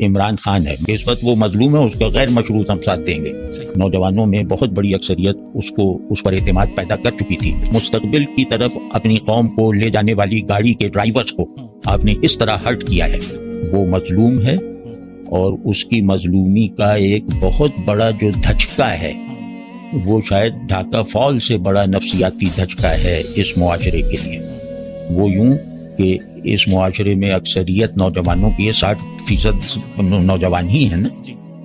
عمران خان ہے، اس وقت وہ مظلوم ہے، اس کا غیر مشروط ہم ساتھ دیں گے۔ نوجوانوں میں بہت بڑی اکثریت اس پر اعتماد پیدا کر چکی تھی۔ مستقبل کی طرف اپنی قوم کو لے جانے والی گاڑی کے ڈرائیورز کو آپ نے اس طرح ہرٹ کیا ہے۔ وہ مظلوم ہے اور اس کی مظلومی کا ایک بہت بڑا جو دھچکا ہے وہ شاید ڈھاکہ فال سے بڑا نفسیاتی دھچکا ہے اس معاشرے کے لیے۔ وہ یوں کہ اس معاشرے میں اکثریت نوجوانوں کی 60% نوجوان ہی ہیں نا،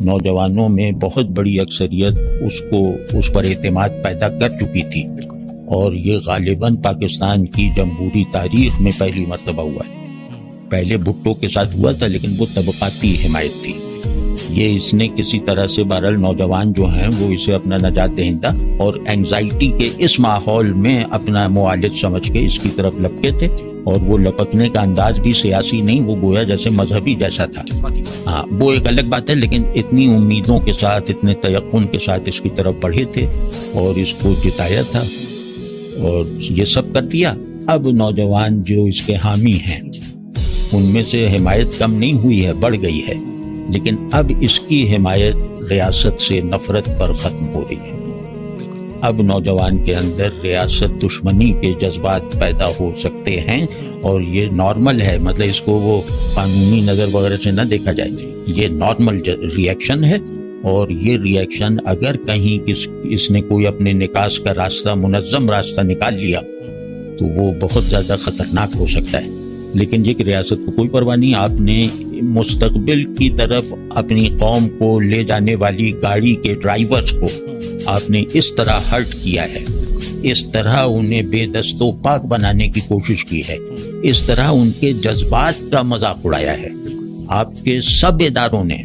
نوجوانوں میں بہت بڑی اکثریت اس پر اعتماد پیدا کر چکی تھی، اور یہ غالباً پاکستان کی جمہوری تاریخ میں پہلی مرتبہ ہوا ہے۔ پہلے بھٹو کے ساتھ ہوا تھا لیکن وہ طبقاتی حمایت تھی۔ یہ اس نے کسی طرح سے بہرحال نوجوان جو ہیں وہ اسے اپنا نجات دہندہ اور اینگزائٹی کے اس ماحول میں اپنا معالج سمجھ کے اس کی طرف لپکے تھے، اور وہ لپکنے کا انداز بھی سیاسی نہیں، وہ گویا جیسے مذہبی جیسا تھا۔ ہاں، وہ ایک الگ بات ہے، لیکن اتنی امیدوں کے ساتھ، اتنے تیقن کے ساتھ اس کی طرف بڑھے تھے اور اس کو جتایا تھا اور یہ سب کر دیا۔ اب نوجوان جو اس کے حامی ہیں ان میں سے حمایت کم نہیں ہوئی ہے، بڑھ گئی ہے، لیکن اب اس کی حمایت ریاست سے نفرت پر ختم ہو رہی ہے۔ اب نوجوان کے اندر ریاست دشمنی کے جذبات پیدا ہو سکتے ہیں، اور یہ نارمل ہے، مطلب اس کو وہ قانونی نظر وغیرہ سے نہ دیکھا جائے، یہ نارمل ریئیکشن ہے، اور یہ ریئیکشن اگر کہیں اس نے کوئی اپنے نکاس کا راستہ، منظم راستہ نکال لیا تو وہ بہت زیادہ خطرناک ہو سکتا ہے۔ لیکن یہ کہ ریاست کو کوئی پرواہ نہیں، آپ نے مستقبل کی طرف اپنی قوم کو لے جانے والی گاڑی کے ڈرائیورز کو آپ نے اس طرح ہرٹ کیا ہے، اس طرح انہیں بے دست و پاک بنانے کی کوشش کی ہے، اس طرح ان کے جذبات کا مذاق اڑایا ہے آپ کے سب اداروں نے۔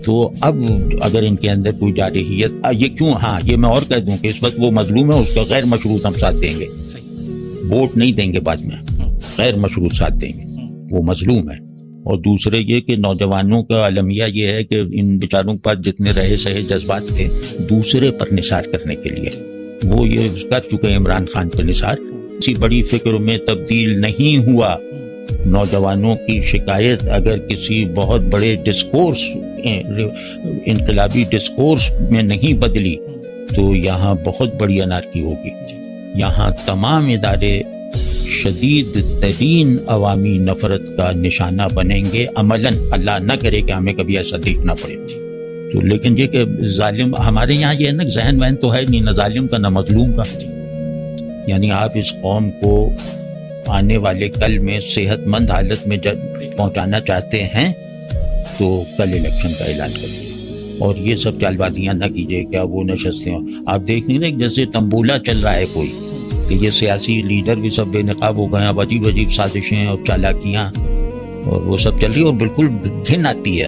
تو اب اگر ان کے اندر کوئی جارحیت، یہ کیوں، ہاں یہ میں اور کہہ دوں کہ اس وقت وہ مظلوم ہے، اس کا غیر مشروط ہم ساتھ دیں گے، ووٹ نہیں دیں گے بعد میں، غیر مشروط ساتھ دیں گے، وہ مظلوم ہے۔ اور دوسرے یہ کہ نوجوانوں کا المیہ یہ ہے کہ ان بیچاروں کے پاس جتنے رہے سہے جذبات تھے دوسرے پر نثار کرنے کے لیے، وہ یہ کر چکے عمران خان پر نثار، کسی بڑی فکر میں تبدیل نہیں ہوا۔ نوجوانوں کی شکایت اگر کسی بہت بڑے ڈسکورس، انقلابی ڈسکورس میں نہیں بدلی تو یہاں بہت بڑی انارکی ہوگی۔ یہاں تمام ادارے شدید ترین عوامی نفرت کا نشانہ بنیں گے عملاً، اللہ نہ کرے کہ ہمیں کبھی ایسا دیکھنا پڑے۔ تو لیکن یہ کہ ظالم ہمارے یہاں یہ ہے نا، ذہن وہن تو ہے نہیں، نہ ظالم کا نہ مظلوم کا، یعنی آپ اس قوم کو آنے والے کل میں صحت مند حالت میں جب پہنچانا چاہتے ہیں تو کل الیکشن کا اعلان کریے، اور یہ سب چال بازیاں نہ کیجیے، کیا وہ نشستیں ہوں۔ آپ دیکھ نہیں رہے جیسے تمبولا چل رہا ہے کوئی، کہ یہ سیاسی لیڈر بھی سب بے نقاب ہو گئے ہیں، عجیب عجیب سازشیں اور چالاکیاں اور وہ سب چل رہی ہے، اور بالکل گھن آتی ہے۔